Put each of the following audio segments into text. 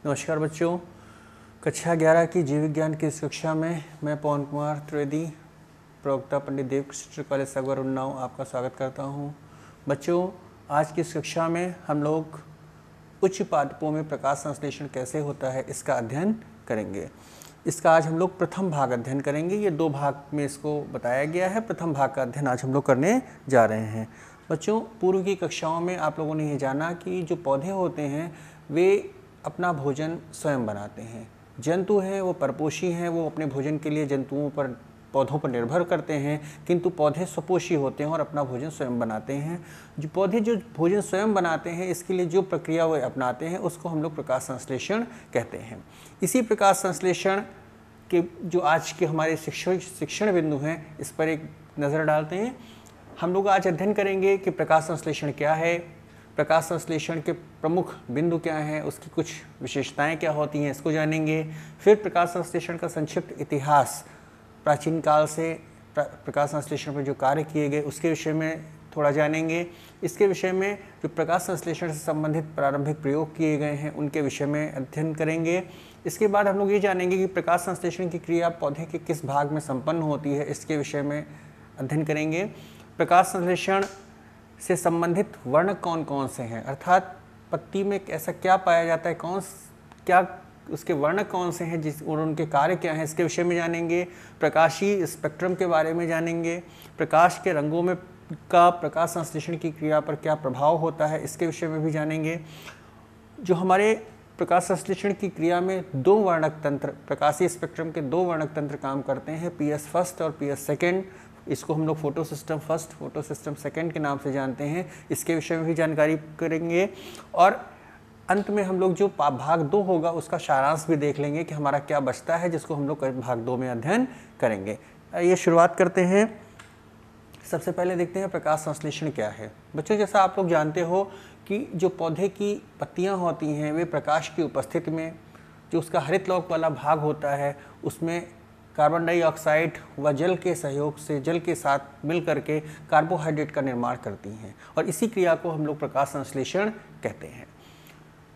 नमस्कार बच्चों, कक्षा 11 की जीव विज्ञान की इस कक्षा में मैं पवन कुमार त्रिवेदी, प्रवक्ता पंडित देवकृष्ण कॉलेज सागर उन्नाव आपका स्वागत करता हूं। बच्चों, आज की इस कक्षा में हम लोग उच्च पादपों में प्रकाश संश्लेषण कैसे होता है इसका अध्ययन करेंगे। इसका आज हम लोग प्रथम भाग अध्ययन करेंगे। ये 2 भाग में इसको बताया गया है। प्रथम भाग का अध्ययन आज हम लोग करने जा रहे हैं। बच्चों, पूर्व की कक्षाओं में आप लोगों ने ये जाना कि जो पौधे होते हैं वे अपना भोजन स्वयं बनाते हैं। जंतु हैं वो परपोषी हैं, वो अपने भोजन के लिए जंतुओं पर, पौधों पर निर्भर करते हैं, किंतु पौधे स्वपोषी होते हैं और अपना भोजन स्वयं बनाते हैं। जो पौधे जो भोजन स्वयं बनाते हैं इसके लिए जो प्रक्रिया वो अपनाते हैं उसको हम लोग प्रकाश संश्लेषण कहते हैं। इसी प्रकाश संश्लेषण के जो आज के हमारे शिक्षण बिंदु हैं इस पर एक नज़र डालते हैं। हम लोग आज अध्ययन करेंगे कि प्रकाश संश्लेषण क्या है, प्रकाश संश्लेषण के प्रमुख बिंदु क्या हैं, उसकी कुछ विशेषताएं क्या होती हैं इसको जानेंगे। फिर प्रकाश संश्लेषण का संक्षिप्त इतिहास, प्राचीन काल से प्रकाश संश्लेषण पर जो कार्य किए गए उसके विषय में थोड़ा जानेंगे। इसके विषय में जो प्रकाश संश्लेषण से संबंधित प्रारंभिक प्रयोग किए गए हैं उनके विषय में अध्ययन करेंगे। इसके बाद हम लोग ये जानेंगे कि प्रकाश संश्लेषण की क्रिया पौधे के किस भाग में संपन्न होती है, इसके विषय में अध्ययन करेंगे। प्रकाश संश्लेषण से संबंधित वर्णक कौन कौन से हैं, अर्थात पत्ती में ऐसा क्या पाया जाता है, क्या उसके वर्णक कौन से हैं और उनके कार्य क्या हैं, इसके विषय में जानेंगे। प्रकाशीय स्पेक्ट्रम के बारे में जानेंगे। प्रकाश के रंगों में का प्रकाश संश्लेषण की क्रिया पर क्या प्रभाव होता है, इसके विषय में भी जानेंगे। जो हमारे प्रकाश संश्लेषण की क्रिया में 2 वर्णक तंत्र, प्रकाशीय स्पेक्ट्रम के 2 वर्णक तंत्र काम करते हैं, PS फर्स्ट और PS सेकेंड। इसको हम लोग photo system first, photo system second के नाम से जानते हैं। इसके विषय में भी जानकारी करेंगे और अंत में हम लोग जो भाग 2 होगा उसका सारांश भी देख लेंगे कि हमारा क्या बचता है, जिसको हम लोग भाग 2 में अध्ययन करेंगे। ये शुरुआत करते हैं। सबसे पहले देखते हैं प्रकाश संश्लेषण क्या है। बच्चों, जैसा आप लोग जानते हो कि जो पौधे की पत्तियां होती हैं वे प्रकाश की उपस्थिति में जो उसका हरित लौक वाला भाग होता है उसमें कार्बन डाइऑक्साइड व जल के सहयोग से, जल के साथ मिल करके कार्बोहाइड्रेट का निर्माण करती हैं और इसी क्रिया को हम लोग प्रकाश संश्लेषण कहते हैं।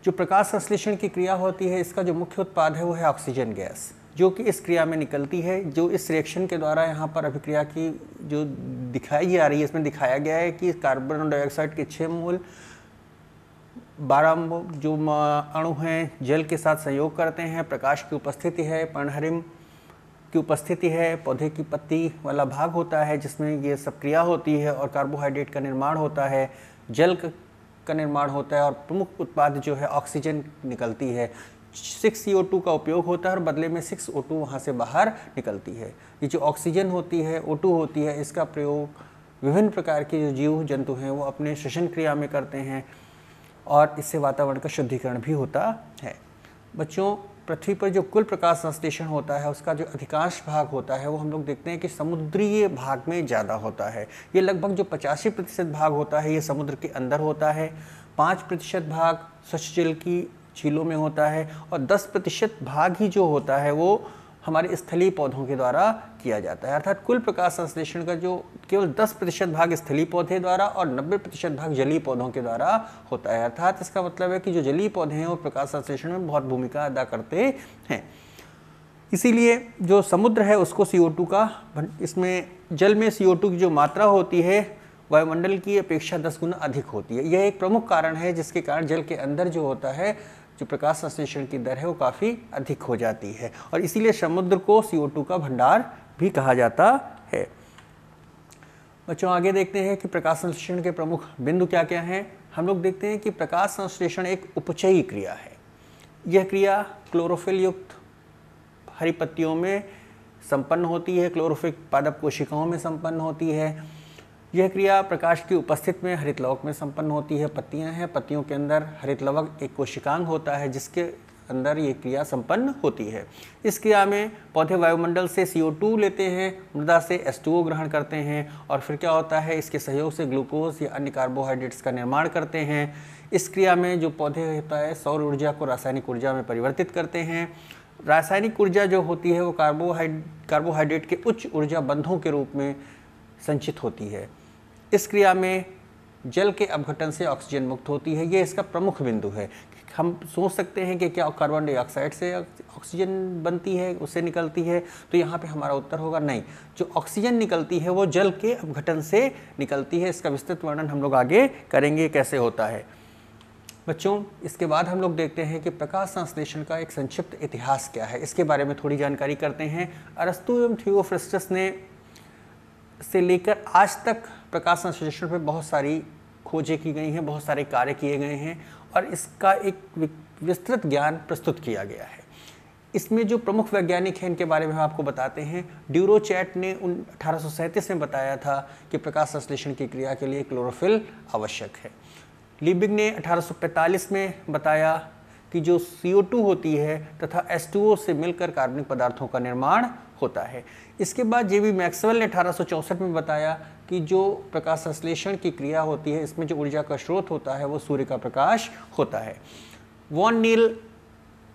जो प्रकाश संश्लेषण की क्रिया होती है इसका जो मुख्य उत्पाद है वो है ऑक्सीजन गैस, जो कि इस क्रिया में निकलती है। जो इस रिएक्शन के द्वारा यहाँ पर अभिक्रिया की जो दिखाई जा रही है, इसमें दिखाया गया है कि कार्बन डाइऑक्साइड के 6 मोल 12 जो अणु हैं जल के साथ संयोग करते हैं। प्रकाश की उपस्थिति है, पर्णहरिम की उपस्थिति है, पौधे की पत्ती वाला भाग होता है जिसमें ये सब क्रिया होती है और कार्बोहाइड्रेट का निर्माण होता है, जल का निर्माण होता है और प्रमुख उत्पाद जो है ऑक्सीजन निकलती है। 6 CO2 का उपयोग होता है और बदले में 6 O2 वहाँ से बाहर निकलती है। ये जो ऑक्सीजन होती है, O2 होती है, इसका प्रयोग विभिन्न प्रकार के जो जीव जंतु हैं वो अपने श्वसन क्रिया में करते हैं और इससे वातावरण का शुद्धिकरण भी होता है। बच्चों, पृथ्वी पर जो कुल प्रकाश संश्लेषण होता है उसका जो अधिकांश भाग होता है वो हम लोग देखते हैं कि समुद्रीय भाग में ज़्यादा होता है। ये लगभग जो 85% भाग होता है ये समुद्र के अंदर होता है, 5% भाग स्वच्छ जल की झीलों में होता है और 10% भाग ही जो होता है वो हमारे स्थलीय पौधों के द्वारा किया जाता है। अर्थात कुल प्रकाश संश्लेषण का जो केवल 10% भाग स्थलीय पौधे द्वारा और 90% भाग जलीय पौधों के द्वारा होता है। अर्थात इसका मतलब है कि जो जलीय पौधे हैं वो प्रकाश संश्लेषण में बहुत भूमिका अदा करते हैं। इसीलिए जो समुद्र है उसको CO2 का, इसमें जल में CO2 की जो मात्रा होती है वायुमंडल की अपेक्षा 10 गुना अधिक होती है। यह एक प्रमुख कारण है जिसके कारण जल के अंदर जो होता है जो प्रकाश संश्लेषण की दर है वो काफ़ी अधिक हो जाती है और इसीलिए समुद्र को CO2 का भंडार भी कहा जाता है। बच्चों, आगे देखते हैं कि प्रकाश संश्लेषण के प्रमुख बिंदु क्या क्या हैं। हम लोग देखते हैं कि प्रकाश संश्लेषण एक उपचयी क्रिया है। यह क्रिया क्लोरोफिल युक्त हरी पत्तियों में संपन्न होती है, क्लोरोफिल पादप कोशिकाओं में संपन्न होती है। यह क्रिया प्रकाश की उपस्थिति में हरित लवक में संपन्न होती है। पत्तियां हैं, पत्तियों के अंदर हरित लवक एक कोशिकांग होता है जिसके अंदर ये क्रिया संपन्न होती है। इस क्रिया में पौधे वायुमंडल से CO2 लेते हैं, मृदा से H2O ग्रहण करते हैं और फिर क्या होता है इसके सहयोग से ग्लूकोज या अन्य कार्बोहाइड्रेट्स का निर्माण करते हैं। इस क्रिया में जो पौधे होता है सौर ऊर्जा को रासायनिक ऊर्जा में परिवर्तित करते हैं। रासायनिक ऊर्जा जो होती है वो कार्बोहाइड्रेट के उच्च ऊर्जा बंधों के रूप में संचित होती है। इस क्रिया में जल के अपघटन से ऑक्सीजन मुक्त होती है। ये इसका प्रमुख बिंदु है। हम सोच सकते हैं कि क्या कार्बन डाइऑक्साइड से ऑक्सीजन बनती है, उससे निकलती है, तो यहाँ पे हमारा उत्तर होगा नहीं। जो ऑक्सीजन निकलती है वो जल के अपघटन से निकलती है। इसका विस्तृत वर्णन हम लोग आगे करेंगे कैसे होता है। बच्चों, इसके बाद हम लोग देखते हैं कि प्रकाश संश्लेषण का एक संक्षिप्त इतिहास क्या है, इसके बारे में थोड़ी जानकारी करते हैं। अरस्तु एवं थियोफ्रस्टस ने से लेकर आज तक प्रकाश संश्लेषण पर बहुत सारी खोजें की गई हैं, बहुत सारे कार्य किए गए हैं और इसका एक विस्तृत ज्ञान प्रस्तुत किया गया है। इसमें जो प्रमुख वैज्ञानिक हैं इनके बारे में हम आपको बताते हैं। ड्यूरोचैट ने 1837 में बताया था कि प्रकाश संश्लेषण की क्रिया के लिए क्लोरोफिल आवश्यक है। लिबिग ने 1845 में बताया कि जो CO2 होती है तथा H2O से मिलकर कार्बनिक पदार्थों का निर्माण होता है। इसके बाद JB मैक्सवेल ने 1864 में बताया कि जो प्रकाश संश्लेषण की क्रिया होती है इसमें जो ऊर्जा का स्रोत होता है वो सूर्य का प्रकाश होता है। वॉन नील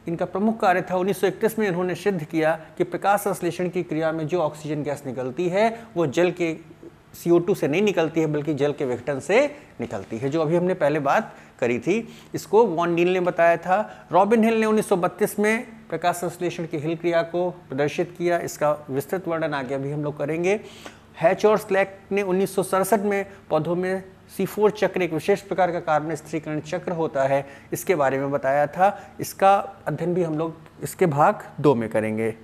इनका प्रमुख कार्य था। 1931 में इन्होंने सिद्ध किया कि प्रकाश संश्लेषण की क्रिया में जो ऑक्सीजन गैस निकलती है वो जल के CO2 से नहीं निकलती है बल्कि जल के विघटन से निकलती है, जो अभी हमने पहले बात करी थी। इसको वॉन नील ने बताया था। रॉबिन हिल ने 1932 में प्रकाश संश्लेषण की हिल क्रिया को प्रदर्शित किया। इसका विस्तृत वर्णन आगे अभी हम लोग करेंगे। हैच और स्लैक ने 1967 में पौधों में C4 चक्र, एक विशेष प्रकार का कार्बन स्थिरीकरण चक्र होता है, इसके बारे में बताया था। इसका अध्ययन भी हम लोग इसके भाग 2 में करेंगे।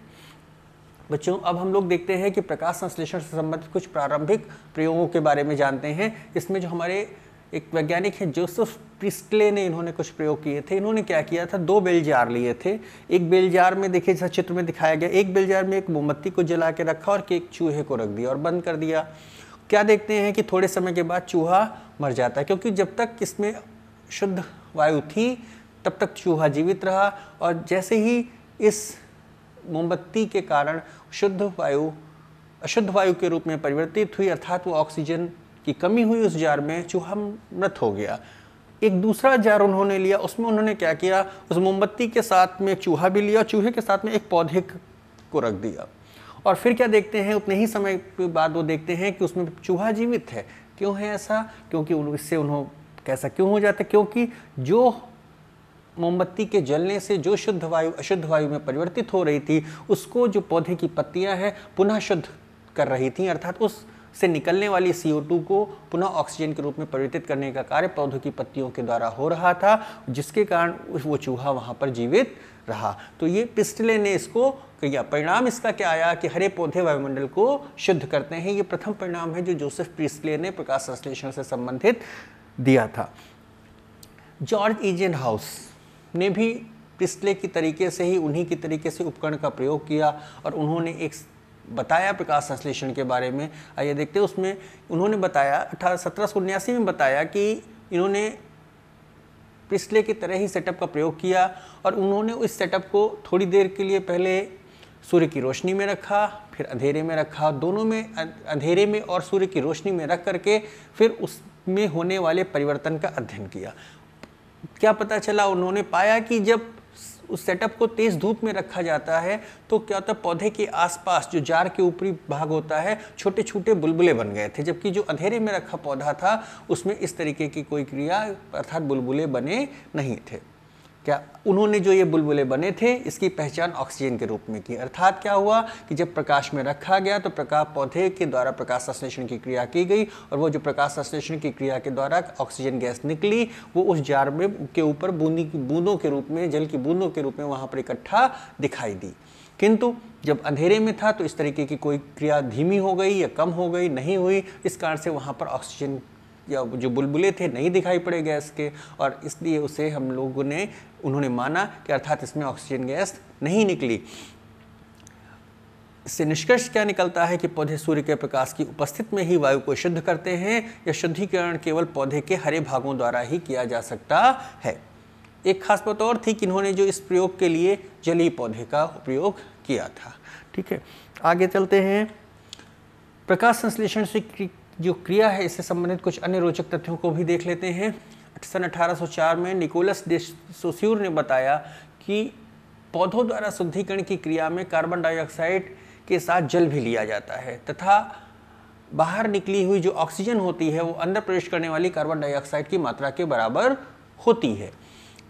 बच्चों, अब हम लोग देखते हैं कि प्रकाश संश्लेषण से संबंधित कुछ प्रारंभिक प्रयोगों के बारे में जानते हैं। इसमें जो हमारे एक वैज्ञानिक हैं जोसेफ प्रिस्टले ने इन्होंने कुछ प्रयोग किए थे। इन्होंने क्या किया था, 2 बेल जार लिए थे। एक बेल जार में देखिए जैसा चित्र में दिखाया गया, एक बेल जार में एक मोमबत्ती को जला के रखा और एक चूहे को रख दिया और बंद कर दिया। क्या देखते हैं कि थोड़े समय के बाद चूहा मर जाता है, क्योंकि जब तक इसमें शुद्ध वायु थी तब तक चूहा जीवित रहा और जैसे ही इस मोमबत्ती के कारण शुद्ध वायु अशुद्ध वायु के रूप में परिवर्तित हुई, अर्थात वो ऑक्सीजन की कमी हुई उस जार में, चूहा मृत हो गया। एक दूसरा जार उन्होंने लिया, उसमें उन्होंने क्या किया, उस मोमबत्ती के साथ में एक चूहा भी लिया, चूहे के साथ में एक पौधे को रख दिया और फिर क्या देखते हैं, उतने ही समय के बाद वो देखते हैं कि उसमें चूहा जीवित है। क्यों है ऐसा? क्योंकि इससे उन्होंने कैसा क्यों हो जाता है, क्योंकि जो मोमबत्ती के जलने से जो शुद्ध वायु अशुद्ध वायु में परिवर्तित हो रही थी उसको जो पौधे की पत्तियां हैं पुनः शुद्ध कर रही थी, अर्थात उससे निकलने वाली CO2 को पुनः ऑक्सीजन के रूप में परिवर्तित करने का कार्य पौधों की पत्तियों के द्वारा हो रहा था, जिसके कारण वो चूहा वहाँ पर जीवित रहा। तो ये प्रिस्टले ने इसको किया। परिणाम इसका क्या आया कि हरे पौधे वायुमंडल को शुद्ध करते हैं। ये प्रथम परिणाम है जो जोसेफ प्रिस्टले ने प्रकाश संश्लेषण से संबंधित दिया था। जॉर्ज ईजेनहाउस ने भी प्रिस्टले की तरीके से ही उन्हीं की तरीके से उपकरण का प्रयोग किया और उन्होंने एक बताया प्रकाश संश्लेषण के बारे में। आइए देखते हैं। उसमें उन्होंने बताया 1779 में बताया कि इन्होंने प्रिस्टले की तरह ही सेटअप का प्रयोग किया और उन्होंने उस सेटअप को थोड़ी देर के लिए पहले सूर्य की रोशनी में रखा, फिर अंधेरे में रखा, दोनों में अंधेरे में और सूर्य की रोशनी में रख करके फिर उसमें होने वाले परिवर्तन का अध्ययन किया। क्या पता चला, उन्होंने पाया कि जब उस सेटअप को तेज धूप में रखा जाता है तो क्या होता है, पौधे के आसपास जो जार के ऊपरी भाग होता है छोटे छोटे बुलबुले बन गए थे, जबकि जो अंधेरे में रखा पौधा था उसमें इस तरीके की कोई क्रिया अर्थात बुलबुले बने नहीं थे। क्या उन्होंने जो ये बुलबुले बने थे इसकी पहचान ऑक्सीजन के रूप में की। अर्थात क्या हुआ कि जब प्रकाश में रखा गया तो प्रकाश पौधे के द्वारा प्रकाश संश्लेषण की क्रिया की गई और वो जो प्रकाश संश्लेषण की क्रिया के द्वारा ऑक्सीजन गैस निकली वो उस जार में के ऊपर बूंदों के रूप में, जल की बूंदों के रूप में वहाँ पर इकट्ठा दिखाई दी। किंतु जब अंधेरे में था तो इस तरीके की कोई क्रिया धीमी हो गई या कम हो गई, नहीं हुई। इस कारण से वहाँ पर ऑक्सीजन या जो बुलबुले थे नहीं दिखाई पड़े गैस के और इसलिए उसे हम लोगों ने उन्होंने माना कि अर्थात इसमें ऑक्सीजन गैस नहीं निकली। इससे निष्कर्ष क्या निकलता है कि पौधे सूर्य के प्रकाश की उपस्थिति में ही वायु को शुद्ध करते हैं। यह शुद्धिकरण केवल पौधे के हरे भागों द्वारा ही किया जा सकता है। एक खास बात और थी कि इन्होंने जो इस प्रयोग के लिए जलीय पौधे का उपयोग किया था। ठीक है, आगे चलते हैं। प्रकाश संश्लेषण से जो क्रिया है इससे संबंधित कुछ अन्य रोचक तथ्यों को भी देख लेते हैं। सन 1804 में निकोलस डे सोस्यूर ने बताया कि पौधों द्वारा शुद्धिकरण की क्रिया में कार्बन डाइऑक्साइड के साथ जल भी लिया जाता है तथा बाहर निकली हुई जो ऑक्सीजन होती है वो अंदर प्रवेश करने वाली कार्बन डाइऑक्साइड की मात्रा के बराबर होती है।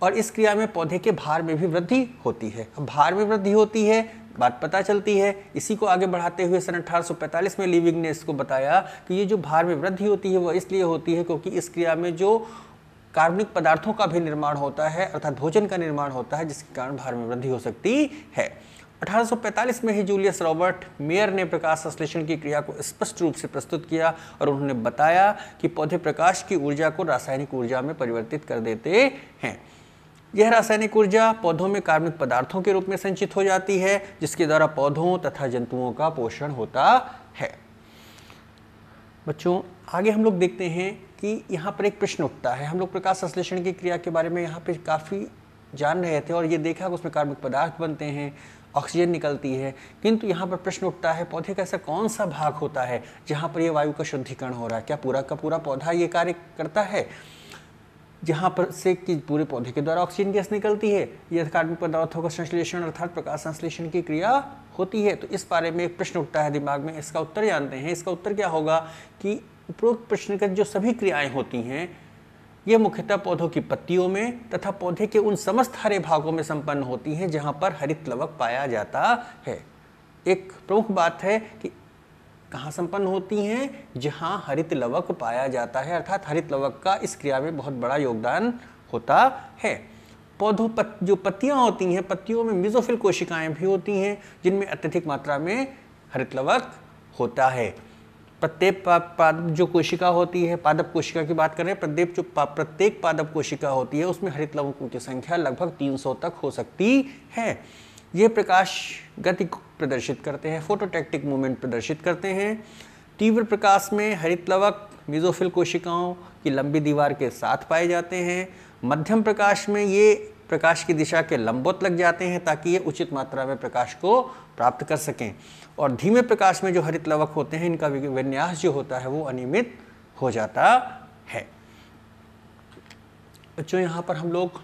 और इस क्रिया में पौधे के भार में भी वृद्धि होती है। अब भार में वृद्धि होती है, बात पता चलती है। इसी को आगे बढ़ाते हुए सन 1845 में लिविंग ने इसको बताया कि ये जो भार में वृद्धि होती है वो इसलिए होती है क्योंकि इस क्रिया में जो कार्बनिक पदार्थों का भी निर्माण होता है, अर्थात भोजन का निर्माण होता है, जिसके कारण भार में वृद्धि हो सकती है। 1845 में ही जूलियस रॉबर्ट मेयर ने प्रकाश संश्लेषण की क्रिया को स्पष्ट रूप से प्रस्तुत किया और उन्होंने बताया कि पौधे प्रकाश की ऊर्जा को रासायनिक ऊर्जा में परिवर्तित कर देते हैं। यह रासायनिक ऊर्जा पौधों में कार्बनिक पदार्थों के रूप में संचित हो जाती है, जिसके द्वारा पौधों तथा जंतुओं का पोषण होता है। बच्चों, आगे हम लोग देखते हैं कि यहाँ पर एक प्रश्न उठता है। हम लोग प्रकाश संश्लेषण की क्रिया के बारे में यहाँ पे काफ़ी जान रहे थे और ये देखा कि उसमें कार्बनिक पदार्थ बनते हैं, ऑक्सीजन निकलती है, किंतु यहाँ पर प्रश्न उठता है पौधे का ऐसा कौन सा भाग होता है जहाँ पर ये वायु का शुद्धिकरण हो रहा है? क्या पूरा का पूरा पौधा ये कार्य करता है जहाँ पर से कि पूरे पौधे के द्वारा ऑक्सीजन गैस निकलती है? यह कार्बनिक पदार्थों का संश्लेषण अर्थात प्रकाश संश्लेषण की क्रिया होती है। तो इस बारे में एक प्रश्न उठता है दिमाग में। इसका उत्तर जानते हैं। इसका उत्तर क्या होगा कि उपरोक्त प्रश्न का जो सभी क्रियाएं होती हैं ये मुख्यतः पौधों की पत्तियों में तथा पौधे के उन समस्त हरे भागों में संपन्न होती हैं जहाँ पर हरित लवक पाया जाता है। एक प्रमुख बात है कि कहाँ संपन्न होती हैं? जहाँ हरित लवक पाया जाता है, अर्थात हरित लवक का इस क्रिया में बहुत बड़ा योगदान होता है। पौधों जो पत्तियाँ होती हैं, पत्तियों में मेसोफिल कोशिकाएं भी होती हैं जिनमें अत्यधिक मात्रा में हरित लवक होता है। प्रत्येक पादप जो कोशिका होती है, पादप कोशिका की बात करें, प्रत्येक पादप कोशिका होती है उसमें हरित लवकों की संख्या लगभग 300 तक हो सकती है। ये प्रकाश गति प्रदर्शित करते हैं, फोटोटैक्टिक मूवमेंट प्रदर्शित करते हैं। तीव्र प्रकाश में हरित लवक मेसोफिल कोशिकाओं की लंबी दीवार के साथ पाए जाते हैं। मध्यम प्रकाश में ये प्रकाश की दिशा के लंबवत लग जाते हैं ताकि ये उचित मात्रा में प्रकाश को प्राप्त कर सकें। और धीमे प्रकाश में जो हरित लवक होते हैं इनका विन्यास जो होता है वो अनियमित हो जाता है। बच्चों, यहाँ पर हम लोग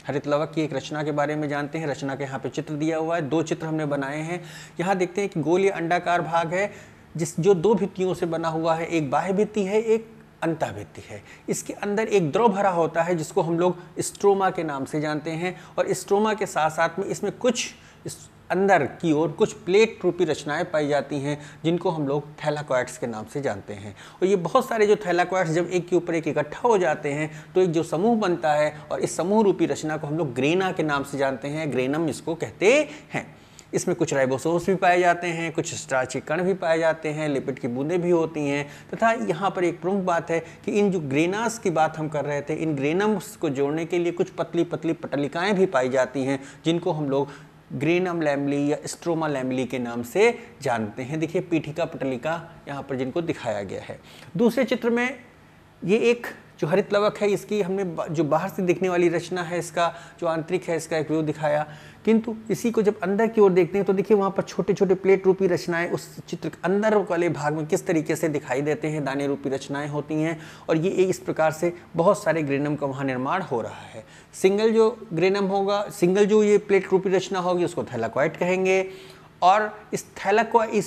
हरित लवक की एक रचना के बारे में जानते हैं। रचना के यहाँ पे चित्र दिया हुआ है, 2 चित्र हमने बनाए हैं। यहाँ देखते हैं कि गोल या अंडाकार भाग है जो 2 भित्तियों से बना हुआ है। एक बाह्य भित्ति है, एक अंतः भित्ति है। इसके अंदर एक द्रव भरा होता है जिसको हम लोग स्ट्रोमा के नाम से जानते हैं। और स्ट्रोमा के साथ साथ में इसमें कुछ अंदर की ओर कुछ प्लेट रूपी रचनाएं पाई जाती हैं जिनको हम लोग थैलाकोइड्स के नाम से जानते हैं। और ये बहुत सारे जो थैलाकोइड्स जब एक के ऊपर एक इकट्ठा हो जाते हैं तो एक जो समूह बनता है और इस समूह रूपी रचना को हम लोग ग्रेना के नाम से जानते हैं। ग्रेनम इसको कहते हैं। इसमें कुछ राइबोसोम्स भी पाए जाते हैं, कुछ स्टार्च के कण भी पाए जाते हैं, लिपिड की बूंदें भी होती हैं। तथा यहाँ पर एक प्रमुख बात है कि इन जो ग्रेनास की बात हम कर रहे थे, इन ग्रेनम्स को जोड़ने के लिए कुछ पतली पतली पटलिकाएँ भी पाई जाती हैं जिनको हम लोग ग्रेनम लैमली या स्ट्रोमा लैमली के नाम से जानते हैं। देखिए पीठिका पटलिका यहाँ पर जिनको दिखाया गया है। दूसरे चित्र में ये एक जो हरित लवक है इसकी हमने जो बाहर से दिखने वाली रचना है, इसका जो आंतरिक है इसका एक व्यू दिखाया। किंतु इसी को जब अंदर की ओर देखते हैं तो देखिए वहाँ पर छोटे छोटे प्लेट रूपी रचनाएं उस चित्र के अंदर वाले भाग में किस तरीके से दिखाई देते हैं। दाने रूपी रचनाएं होती हैं और ये इस प्रकार से बहुत सारे ग्रेनम का वहाँ निर्माण हो रहा है। सिंगल जो ग्रेनम होगा, सिंगल जो ये प्लेट रूपी रचना होगी उसको थैलाकोइड कहेंगे। और इस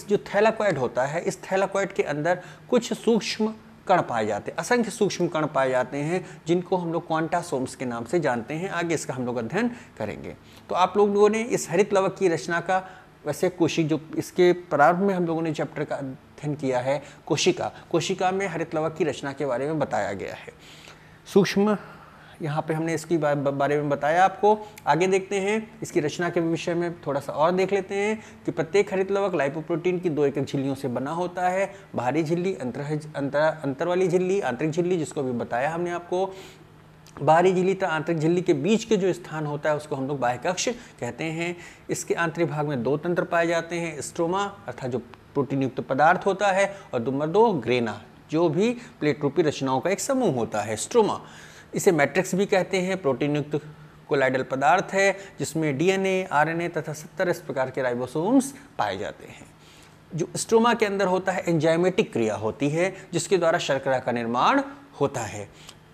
जो थैलाकोइड होता है, इस थैलाकोइड के अंदर कुछ सूक्ष्म कण पाए जाते हैं, असंख्य सूक्ष्म कण पाए जाते हैं जिनको हम लोग क्वांटासोम्स के नाम से जानते हैं। आगे इसका हम लोग अध्ययन करेंगे। तो आप लोगों ने इस हरित लवक की रचना का वैसे जो इसके प्रारंभ में हम लोगों ने चैप्टर का अध्ययन किया है कोशिका में हरित लवक की रचना के बारे में बताया गया है। सूक्ष्म यहाँ पे हमने इसकी बारे में बताया आपको। आगे देखते हैं इसकी रचना के विषय में थोड़ा सा और देख लेते हैं कि प्रत्येक हरित लवक लाइपोप्रोटीन की 2 एकक झिल्लियों से बना होता है। बाहरी झिल्ली, अंतर वाली झिल्ली, आंतरिक झिल्ली जिसको भी बताया हमने आपको। बाहरी झिल्ली तथा आंतरिक झिल्ली के बीच के जो स्थान होता है उसको हम लोग बाह्य कक्ष कहते हैं। इसके आंतरिक भाग में 2 तंत्र पाए जाते हैं, स्ट्रोमा अर्थात जो प्रोटीन युक्त पदार्थ होता है, और नंबर 2 ग्रेना जो भी प्लेट रूपी रचनाओं का एक समूह होता है, स्ट्रोमा। इसे मैट्रिक्स भी कहते हैं। प्रोटीन युक्त कोलाइडल पदार्थ है जिसमें डीएनए, आरएनए तथा 70 इस प्रकार के राइबोसोम्स पाए जाते हैं। जो स्ट्रोमा के अंदर होता है एंजाइमेटिक क्रिया होती है जिसके द्वारा शर्करा का निर्माण होता है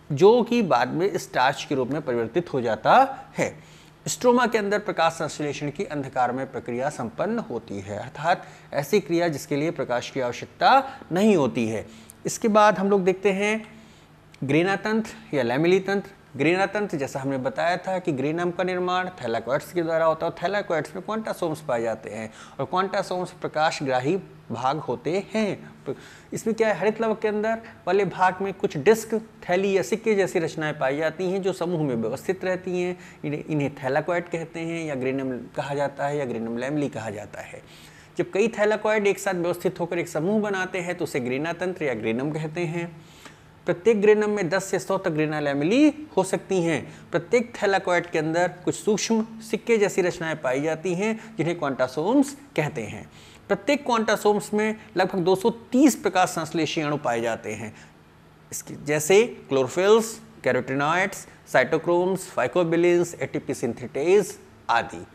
जो कि बाद में स्टार्च के रूप में परिवर्तित हो जाता है। स्ट्रोमा के अंदर प्रकाश संश्लेषण की अंधकारमय प्रक्रिया संपन्न होती है, अर्थात ऐसी क्रिया जिसके लिए प्रकाश की आवश्यकता नहीं होती है। इसके बाद हम लोग देखते हैं ग्रेना तंत्र या लैमेली तंत्र। ग्रेना तंत्र, जैसा हमने बताया था कि ग्रेनम का निर्माण थैलाकोइड्स के द्वारा होता है। थैलाकोइड्स में क्वांटासोम्स पाए जाते हैं और क्वांटासोम्स प्रकाशग्राही भाग होते हैं। इसमें क्या है, हरित लवक के अंदर वाले भाग में कुछ डिस्क, थैली या सिक्के जैसी रचनाएं पाई जाती हैं जो समूह में व्यवस्थित रहती हैं। इन्हें थैलाकोइड कहते हैं या ग्रेनम कहा जाता है या ग्रेनम लैमेली कहा जाता है। जब कई थैलाकोइड एक साथ व्यवस्थित होकर एक समूह बनाते हैं तो उसे ग्रेना तंत्र या ग्रेनम कहते हैं। प्रत्येक ग्रेनम में 10 से 100 तक ग्रेना लैमेली हो सकती हैं। प्रत्येक थैलाकोइड के अंदर कुछ सूक्ष्म सिक्के जैसी रचनाएं पाई जाती हैं जिन्हें क्वांटासोम्स कहते हैं। प्रत्येक क्वांटासोम्स में लगभग 230 प्रकाश संश्लेषी अणु पाए जाते हैं, इसके जैसे chlorophylls, carotenoids, cytochromes, phycobilins, ATP synthetase आदि।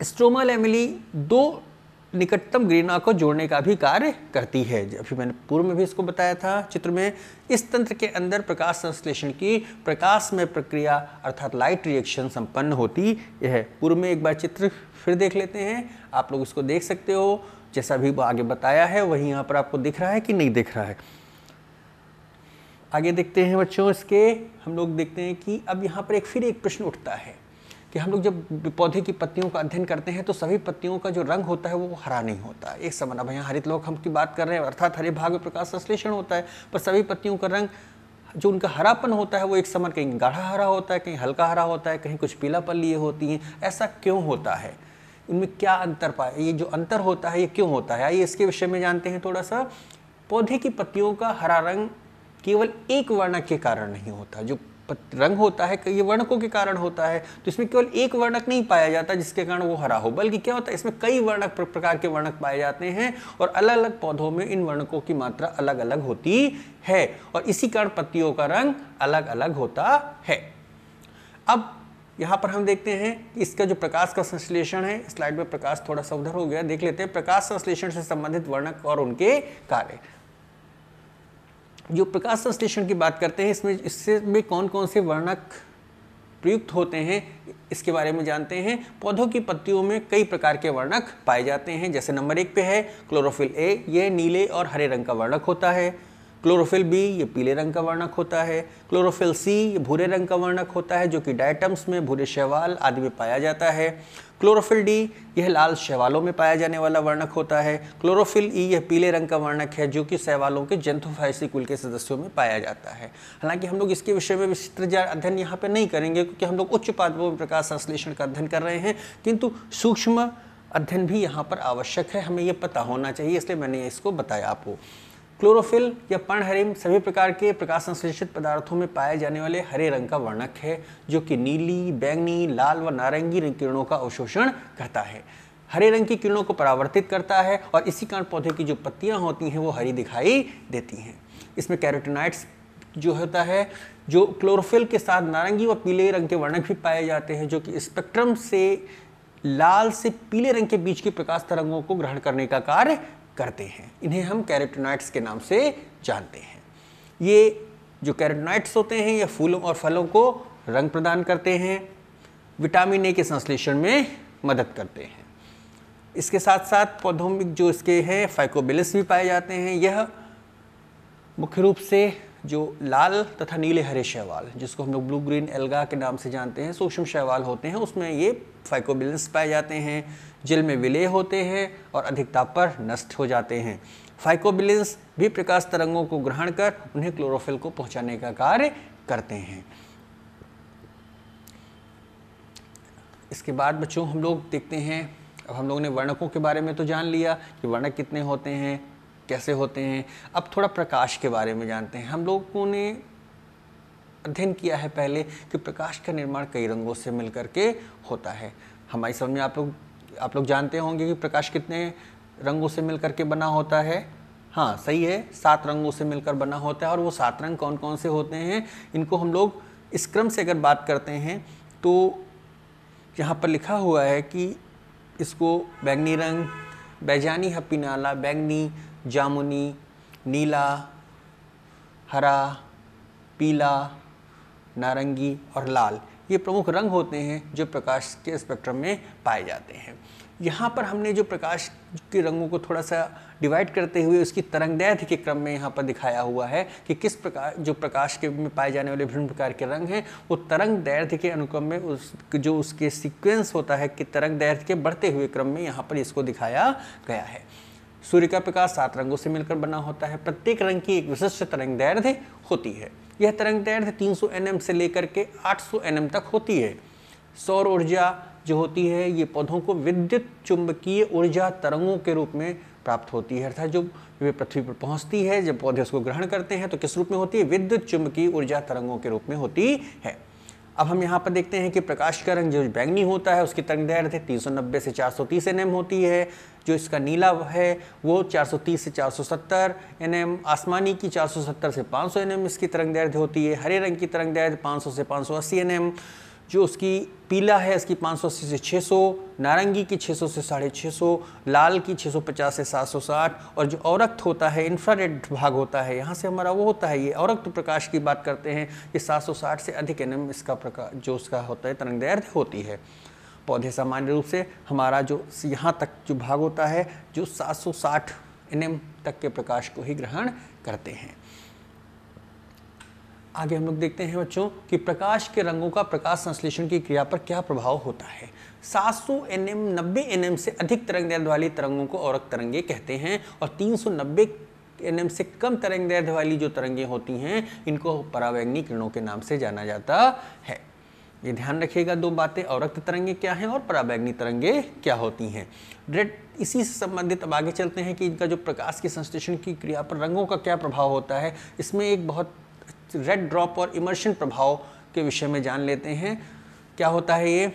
स्ट्रोमा लैमेली दो निकटतम ग्रेना को जोड़ने का भी कार्य करती है। अभी मैंने पूर्व में भी इसको बताया था चित्र में। इस तंत्र के अंदर प्रकाश संश्लेषण की प्रकाशमय प्रक्रिया अर्थात लाइट रिएक्शन संपन्न होती है। पूर्व में एक बार चित्र फिर देख लेते हैं, आप लोग इसको देख सकते हो। जैसा भी आगे बताया है वही यहाँ पर आपको दिख रहा है कि नहीं दिख रहा है। आगे देखते हैं बच्चों, इसके हम लोग देखते हैं कि अब यहाँ पर फिर एक प्रश्न उठता है कि हम लोग जब पौधे की पत्तियों का अध्ययन करते हैं तो सभी पत्तियों का जो रंग होता है वो हरा नहीं होता एक समान। अब यहाँ हरित लवक हम की बात कर रहे हैं, अर्थात हरे भाग में प्रकाश संश्लेषण होता है, पर सभी पत्तियों का रंग जो उनका हरापन होता है वो एक समान, कहीं गाढ़ा हरा होता है, कहीं हल्का हरा होता है, कहीं कुछ पीलापन लिए होती हैं। ऐसा क्यों होता है, इनमें क्या अंतर पाए, ये जो अंतर होता है ये क्यों होता है, आइए इसके विषय में जानते हैं थोड़ा सा। पौधे की पत्तियों का हरा रंग केवल एक वर्णक के कारण नहीं होता। जो रंग होता है ये वर्णकों के कारण होता है, तो इसमें केवल एक वर्णक नहीं पाया जाता जिसके कारण वो हरा हो, बल्कि क्या होता है इसमें कई वर्णक प्रकार के वर्णक पाए जाते हैं और अलग अलग पौधों में इन वर्णकों की मात्रा अलग अलग होती है और इसी कारण पत्तियों का रंग अलग अलग होता है। अब यहाँ पर हम देखते हैं कि इसका जो प्रकाश का संश्लेषण है, स्लाइड में प्रकाश थोड़ा सा उधर हो गया, देख लेते हैं प्रकाश संश्लेषण से संबंधित वर्णक और उनके कार्य। जो प्रकाश संश्लेषण की बात करते हैं इससे में कौन कौन से वर्णक प्रयुक्त होते हैं इसके बारे में जानते हैं। पौधों की पत्तियों में कई प्रकार के वर्णक पाए जाते हैं, जैसे नंबर 1 पे है क्लोरोफिल ए, ये नीले और हरे रंग का वर्णक होता है। क्लोरोफिल बी, ये पीले रंग का वर्णक होता है। क्लोरोफिल सी, ये भूरे रंग का वर्णक होता है जो कि डायटम्स में, भूरे शैवाल आदि में पाया जाता है। क्लोरोफिल डी, यह लाल शैवालों में पाया जाने वाला वर्णक होता है। क्लोरोफिल ई, यह पीले रंग का वर्णक है जो कि शैवालों के जेंथोफाइसी कुल के सदस्यों में पाया जाता है। हालांकि हम लोग इसके विषय में विस्तृत अध्ययन यहाँ पे नहीं करेंगे क्योंकि हम लोग उच्च पादपों में प्रकाश संश्लेषण का अध्ययन कर रहे हैं, किंतु सूक्ष्म अध्ययन भी यहाँ पर आवश्यक है, हमें ये पता होना चाहिए, इसलिए मैंने इसको बताया आपको। क्लोरोफिल या पर्णहरिम सभी प्रकार के प्रकाश संश्लेषित पदार्थों में पाए जाने वाले हरे रंग का वर्णक है जो कि नीली, बैंगनी, लाल व नारंगी रंग किरणों का अवशोषण करता है, हरे रंग की किरणों को परावर्तित करता है और इसी कारण पौधे की जो पत्तियां होती हैं वो हरी दिखाई देती हैं। इसमें कैरोटीनॉइड्स जो होता है, जो क्लोरोफिल के साथ नारंगी व पीले रंग के वर्णक भी पाए जाते हैं जो कि स्पेक्ट्रम से लाल से पीले रंग के बीच की प्रकाश तरंगों को ग्रहण करने का कार्य करते हैं। इन्हें हम कैरोटीनॉइड्स के नाम से जानते हैं। ये जो कैरोटीनॉइड्स होते हैं ये फूलों और फलों को रंग प्रदान करते हैं, विटामिन ए के संश्लेषण में मदद करते हैं। इसके साथ साथ पौधों में जो इसके हैं फाइकोबिलिस भी पाए जाते हैं। यह मुख्य रूप से जो लाल तथा नीले हरे शैवाल, जिसको हम लोग ब्लू ग्रीन एल्गा के नाम से जानते हैं, सूक्ष्म शैवाल होते हैं, उसमें ये फाइकोबिलिस पाए जाते हैं। जल में विलेय होते हैं और अधिक ताप पर नष्ट हो जाते हैं। फाइकोबिलिस भी प्रकाश तरंगों को ग्रहण कर उन्हें क्लोरोफिल को पहुंचाने का कार्य करते हैं। इसके बाद बच्चों हम लोग देखते हैं, अब हम लोगों ने वर्णकों के बारे में तो जान लिया कि वर्णक कितने होते हैं, कैसे होते हैं। अब थोड़ा प्रकाश के बारे में जानते हैं। हम लोगों ने अध्ययन किया है पहले कि प्रकाश का निर्माण कई रंगों से मिलकर के होता है। हमारी समझ में आप लोग जानते होंगे कि प्रकाश कितने रंगों से मिलकर के बना होता है। हाँ सही है, 7 रंगों से मिलकर बना होता है। और वो 7 रंग कौन कौन से होते हैं, इनको हम लोग इस क्रम से अगर बात करते हैं तो यहाँ पर लिखा हुआ है कि इसको बैंगनी रंग, बैजानी हपीनाला, बैंगनी, जामुनी, नीला, हरा, पीला, नारंगी और लाल, ये प्रमुख रंग होते हैं जो प्रकाश के स्पेक्ट्रम में पाए जाते हैं। यहाँ पर हमने जो प्रकाश के रंगों को थोड़ा सा डिवाइड करते हुए उसकी तरंगदैर्घ्य के क्रम में यहाँ पर दिखाया हुआ है कि किस प्रकार जो प्रकाश के में पाए जाने वाले विभिन्न प्रकार के रंग हैं वो तरंगदैर्घ्य के अनुक्रम में उसके सीक्वेंस होता है कि तरंगदैर्घ्य के बढ़ते हुए क्रम में यहाँ पर इसको दिखाया गया है। सूर्य का प्रकाश 7 रंगों से मिलकर बना होता है। प्रत्येक रंग की एक विशिष्ट तरंगदैर्घ्य होती है। यह तरंगदैर्घ्य 300 nm से लेकर के 800 nm तक होती है। सौर ऊर्जा जो होती है ये पौधों को विद्युत चुंबकीय ऊर्जा तरंगों के रूप में प्राप्त होती है, अर्थात जो वे पृथ्वी पर पहुंचती है जब पौधे उसको ग्रहण करते हैं तो किस रूप में होती है, विद्युत चुंबकीय ऊर्जा तरंगों के रूप में होती है। अब हम यहाँ पर देखते हैं कि प्रकाश का रंग जो बैंगनी होता है उसकी तरंगदैर्घ्य 390 से 430 nm होती है। जो इसका नीला है वो 430 से 470 nm, आसमानी की 470 से 500 nm इसकी तरंगदैर्घ्य होती है। हरे रंग की तरंगदैर्घ्य 500 से 580 nm, जो उसकी पीला है इसकी 580 से 600, नारंगी की 600 से 650, लाल की 650 से 760 और जो औरक्त होता है इंफ्रारेड भाग होता है यहाँ से हमारा वो होता है, ये औरक्त प्रकाश की बात करते हैं, ये 760 से अधिक nm इसका प्रकाश जो उसका होता है तरंगदैर्घ्य होती है। पौधे सामान्य रूप से हमारा जो यहाँ तक जो भाग होता है जो 760 nm तक के प्रकाश को ही ग्रहण करते हैं। आगे हम लोग देखते हैं बच्चों कि प्रकाश के रंगों का प्रकाश संश्लेषण की क्रिया पर क्या प्रभाव होता है। 700 nm 90 nm से अधिक तरंगदैर्घ्य वाली तरंगों को औरक्त तरंगे कहते हैं और 390 nm से कम तरंगदैर्घ्य वाली जो तरंगे होती हैं इनको परावैंगनी किरणों के नाम से जाना जाता है। ये ध्यान रखिएगा दो बातें, औरक्त तरंगे क्या हैं और परावैंगनी तरंगे क्या होती हैं। इसी से संबंधित अब आगे चलते हैं कि इनका जो प्रकाश के संश्लेषण की क्रिया पर रंगों का क्या प्रभाव होता है। इसमें एक बहुत रेड ड्रॉप और इमर्शन प्रभाव के विषय में जान लेते हैं। क्या होता है ये?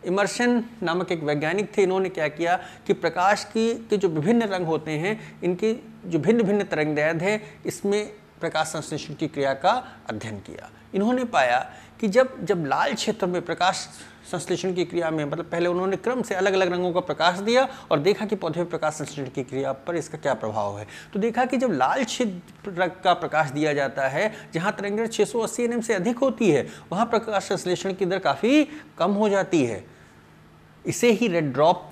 इमर्शन नामक एक वैज्ञानिक थे, इन्होंने क्या किया कि प्रकाश के जो विभिन्न रंग होते हैं इनके जो भिन्न भिन्न तरंगदैर्घ्य है इसमें प्रकाश संश्लेषण की क्रिया का अध्ययन किया। इन्होंने पाया कि जब लाल क्षेत्र में प्रकाश संश्लेषण की क्रिया में मतलब पहले उन्होंने क्रम से अलग अलग रंगों का प्रकाश दिया और देखा कि पौधे में प्रकाश संश्लेषण की क्रिया पर इसका क्या प्रभाव है। तो देखा कि जब लाल क्षेत्र का प्रकाश दिया जाता है जहाँ तरंगदैर्घ्य 680 nm से अधिक होती है वहाँ प्रकाश संश्लेषण की दर काफ़ी कम हो जाती है। इसे ही रेड ड्रॉप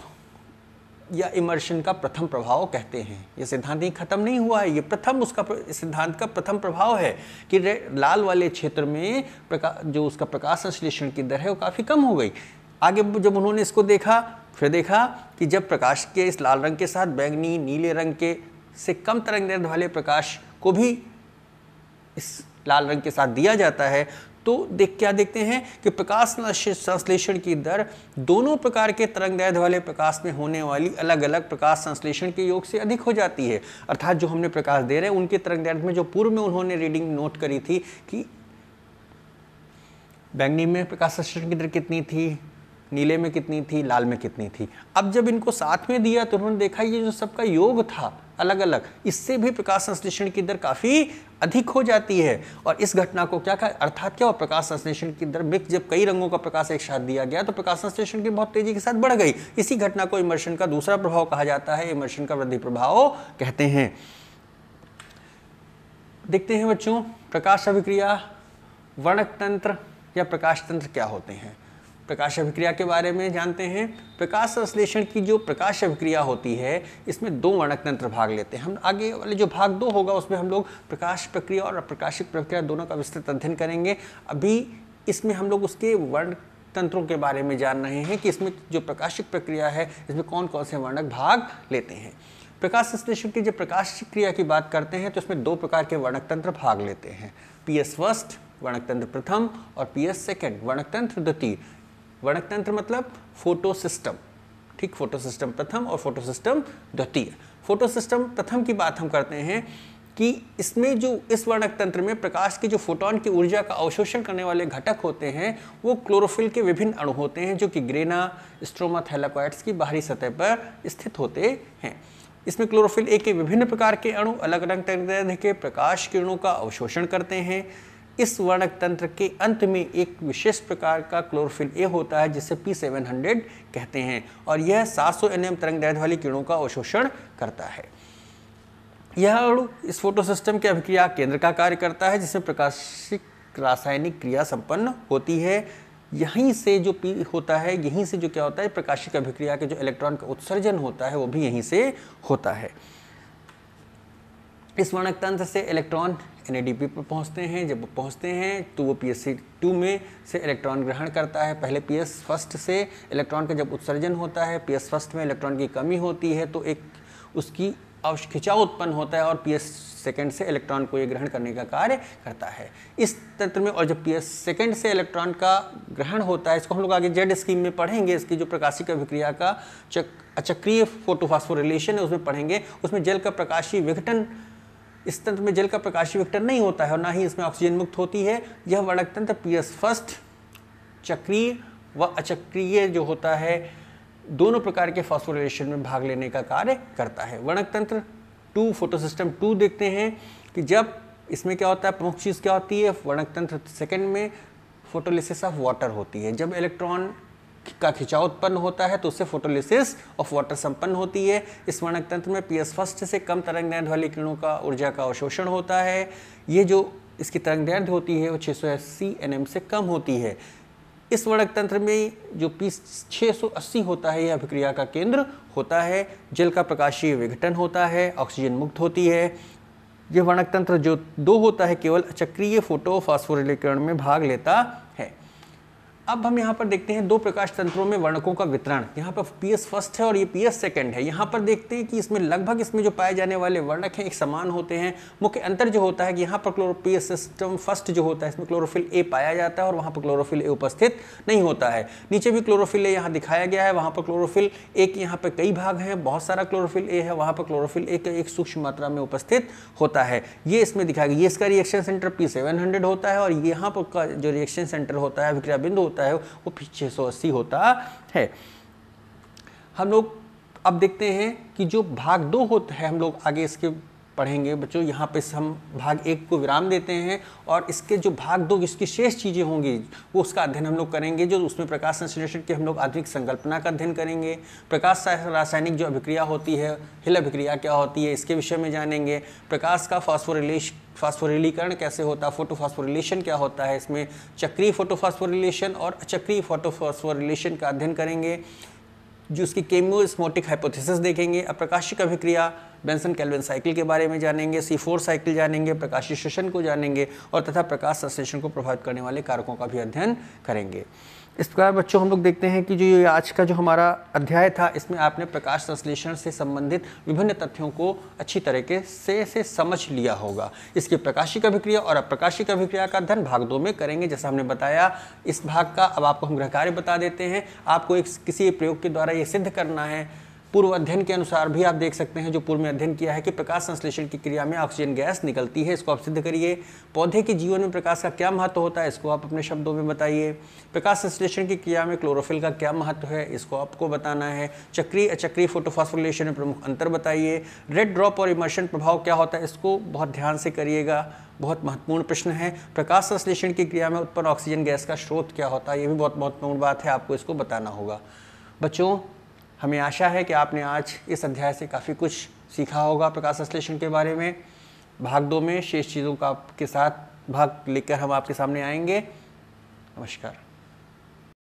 या इमर्शन का प्रथम प्रभाव कहते हैं। ये सिद्धांत ही खत्म नहीं हुआ है, ये प्रथम उसका सिद्धांत का प्रथम प्रभाव है कि लाल वाले क्षेत्र में जो उसका प्रकाश संश्लेषण की दर है वो काफ़ी कम हो गई। आगे जब उन्होंने इसको देखा फिर देखा कि जब प्रकाश के इस लाल रंग के साथ बैंगनी नीले रंग के से कम तरंगदैर्घ्य वाले प्रकाश को भी इस लाल रंग के साथ दिया जाता है तो क्या देखते हैं कि प्रकाश संश्लेषण की दर दोनों प्रकार के तरंगदैर्घ्य वाले प्रकाश में होने वाली अलग अलग प्रकाश संश्लेषण के योग से अधिक हो जाती है। अर्थात जो हमने प्रकाश दे रहे हैं उनके तरंगदैर्घ्य में जो पूर्व में उन्होंने रीडिंग नोट करी थी कि बैंगनी में प्रकाश संश्लेषण की दर कितनी थी, नीले में कितनी थी, लाल में कितनी थी, अब जब इनको साथ में दिया तो उन्होंने देखा ये जो सबका योग था अलग अलग, इससे भी प्रकाश संश्लेषण की दर काफ़ी अधिक हो जाती है। और इस घटना को क्या कहा, अर्थात क्या हुआ, प्रकाश संश्लेषण की दर मिक्स जब कई रंगों का प्रकाश एक साथ दिया गया तो प्रकाश संश्लेषण की बहुत तेजी के साथ बढ़ गई। इसी घटना को इमर्शन का दूसरा प्रभाव कहा जाता है, इमर्शन का वृद्धि प्रभाव कहते हैं। देखते हैं बच्चों प्रकाश अभिक्रिया, वर्णक तंत्र या प्रकाश तंत्र क्या होते हैं। प्रकाश अभिक्रिया के बारे में जानते हैं। प्रकाश संश्लेषण की जो प्रकाश अभिक्रिया होती है इसमें दो वर्णक तंत्र भाग लेते हैं। हम आगे वाले जो भाग 2 होगा उसमें हम लोग प्रकाश प्रक्रिया और अप्रकाशिक प्रक्रिया दोनों का विस्तृत अध्ययन करेंगे। अभी इसमें हम लोग उसके वर्णक तंत्रों के बारे में जान रहे हैं कि इसमें जो प्रकाशिक प्रक्रिया है इसमें कौन कौन से वर्णक भाग लेते हैं। प्रकाश संश्लेषण की जब प्रकाशिक क्रिया की बात करते हैं तो इसमें 2 प्रकार के वर्णक तंत्र भाग लेते हैं, PS फर्स्ट वर्णक तंत्र प्रथम और PS सेकेंड वर्णक तंत्र द्वितीय। वर्णक तंत्र मतलब फोटो सिस्टम, ठीक, फोटो सिस्टम प्रथम और फोटो सिस्टम द्वितीय। फोटो सिस्टम प्रथम की बात हम करते हैं कि इसमें जो इस वर्णक तंत्र में प्रकाश के जो फोटोन की ऊर्जा का अवशोषण करने वाले घटक होते हैं वो क्लोरोफिल के विभिन्न अणु होते हैं जो कि ग्रेना स्ट्रोमा थैलाकोइड्स की बाहरी सतह पर स्थित होते हैं। इसमें क्लोरोफिल ए के विभिन्न प्रकार के अणु अलग अलग तरंगदैर्घ्य के प्रकाश किरणों का अवशोषण करते हैं। इस वर्णक तंत्र के अंत में एक विशेष प्रकार का क्लोरोफिल ए होता है जिसे P700 कहते हैं और यह 700 nm तरंगदैर्घ्य वाली किरणों का अवशोषण करता है। यह अणु इस फोटो सिस्टम के अभिक्रिया केंद्र का कार्य करता है जिसमें प्रकाशिक रासायनिक क्रिया संपन्न होती है। यहीं से जो पी होता है, यहीं से जो क्या होता है, प्रकाशिक अभिक्रिया के जो इलेक्ट्रॉन का उत्सर्जन होता है वो भी यहीं से होता है। इस वर्णक तंत्र से इलेक्ट्रॉन NADP पर पहुंचते हैं। जब वो पहुंचते हैं तो वो psc2 में से इलेक्ट्रॉन ग्रहण करता है। पहले PS फर्स्ट से इलेक्ट्रॉन का जब उत्सर्जन होता है, PS फर्स्ट में इलेक्ट्रॉन की कमी होती है तो एक उसकी खिंचाव उत्पन्न होता है और PS सेकंड से इलेक्ट्रॉन को ये ग्रहण करने का कार्य करता है इस तंत्र में। और जब PS सेकंड से इलेक्ट्रॉन का ग्रहण होता है, इसको हम लोग आगे जेड स्कीम में पढ़ेंगे, इसकी जो प्रकाशिक अभिक्रिया का अचक्रीय फोटोफॉस्फोरिलेशन है उसमें पढ़ेंगे। उसमें जल का प्रकाशीय विघटन, इस तंत्र में जल का प्रकाशीय विघटन नहीं होता है और ना ही इसमें ऑक्सीजन मुक्त होती है। यह वर्णक तंत्र PS फर्स्ट चक्रीय व अचक्रीय जो होता है दोनों प्रकार के फॉस्फोरिलेशन में भाग लेने का कार्य करता है। वर्णक तंत्र 2 फोटोसिस्टम 2 देखते हैं कि जब इसमें क्या होता है, प्रमुख चीज़ क्या होती है, वर्णक तंत्र सेकंड में फोटोलिसिस ऑफ वाटर होती है। जब इलेक्ट्रॉन का खिंचाव उत्पन्न होता है तो उससे फोटोलिसिस ऑफ वाटर संपन्न होती है। इस वर्णक तंत्र में PS फर्स्ट से कम तरंगदैर्घ्य वाली किरणों का ऊर्जा का अवशोषण होता है। ये जो इसकी तरंगदैर्घ्य होती है वो 680 nm से कम होती है। इस वर्णक तंत्र में जो P680 होता है यह अभिक्रिया का केंद्र होता है। जल का प्रकाशीय विघटन होता है, ऑक्सीजन मुक्त होती है। यह वर्णक तंत्र जो 2 होता है केवल चक्रीय फोटो फास्फोरिलीकरण में भाग लेता है। अब हम यहाँ पर देखते हैं 2 प्रकाश तंत्रों में वर्णकों का वितरण। यहाँ पर PS फर्स्ट है और ये PS सेकंड है। यहाँ पर देखते हैं कि इसमें लगभग इसमें जो पाए जाने वाले वर्णक हैं एक समान होते हैं। मुख्य अंतर जो होता है कि यहाँ पर PS सिस्टम फर्स्ट जो होता है इसमें क्लोरोफिल A पाया जाता है और वहाँ पर क्लोरोफिल A उपस्थित नहीं होता है। नीचे भी क्लोरोफिल A यहाँ दिखाया गया है, वहाँ पर क्लोरोफिल A के यहाँ पर कई भाग हैं, बहुत सारा क्लोरोफिल A है, वहाँ पर क्लोरोफिल A का एक सूक्ष्म मात्रा में उपस्थित होता है। ये इसमें दिखाया गया। ये इसका रिएक्शन सेंटर P700 होता है और यहाँ पर का जो रिएक्शन सेंटर होता है, अभिक्रिया बिंदु होता है वो P680 होता है। हम लोग अब देखते हैं कि जो भाग 2 होता है, हम लोग आगे इसके पढ़ेंगे बच्चों। यहाँ पे हम भाग 1 को विराम देते हैं और इसके जो भाग 2 इसकी शेष चीज़ें होंगी वो उसका अध्ययन हम लोग करेंगे। जो उसमें प्रकाश संश्लेषण की हम लोग आधुनिक संकल्पना का अध्ययन करेंगे। प्रकाश रासायनिक जो अभिक्रिया होती है, हिल अभिक्रिया क्या होती है, इसके विषय में जानेंगे। प्रकाश का फास्फोरिलीकरण कैसे होता है, फोटोफॉस्फोरिलेशन क्या होता है, इसमें चक्रीय फोटोफॉस्फोरिलेशन और अचक्रीय फोटोफॉस्फोरिलेशन का अध्ययन करेंगे। जो उसकी केमियोस्मोटिक हाइपोथेसिस देखेंगे। अप्रकाशिक अभिक्रिया बेंसन केल्विन साइकिल के बारे में जानेंगे, C4 साइकिल जानेंगे, प्रकाशीय श्वसन को जानेंगे और तथा प्रकाश संश्लेषण को प्रभावित करने वाले कारकों का भी अध्ययन करेंगे। इस प्रकार बच्चों हम लोग देखते हैं कि जो ये आज का जो हमारा अध्याय था इसमें आपने प्रकाश संश्लेषण से संबंधित विभिन्न तथ्यों को अच्छी तरीके से समझ लिया होगा। इसकी प्रकाशिक अभिक्रिया और अप्रकाशिक अभिक्रिया का अध्ययन भाग 2 में करेंगे। जैसा हमने बताया इस भाग का अब आपको हम गृह कार्य बता देते हैं। आपको किसी प्रयोग के द्वारा ये सिद्ध करना है। पूर्व अध्ययन के अनुसार भी आप देख सकते हैं जो पूर्व में अध्ययन किया है कि प्रकाश संश्लेषण की क्रिया में ऑक्सीजन गैस निकलती है, इसको आप सिद्ध करिए। पौधे के जीवन में प्रकाश का क्या महत्व होता है, इसको आप अपने शब्दों में बताइए। प्रकाश संश्लेषण की क्रिया में क्लोरोफिल का क्या महत्व है, इसको आपको बताना है। चक्रीय अचक्रीय फोटोफॉस्फोरिलेशन में प्रमुख अंतर बताइए। रेड ड्रॉप और इमर्शन प्रभाव क्या होता है, इसको बहुत ध्यान से करिएगा, बहुत महत्वपूर्ण प्रश्न है। प्रकाश संश्लेषण की क्रिया में उत्पन्न ऑक्सीजन गैस का स्रोत क्या होता है, ये भी बहुत महत्वपूर्ण बात है, आपको इसको बताना होगा। बच्चों हमें आशा है कि आपने आज इस अध्याय से काफ़ी कुछ सीखा होगा प्रकाश संश्लेषण के बारे में। भाग 2 में शेष चीज़ों का आपके साथ भाग लेकर हम आपके सामने आएंगे। नमस्कार।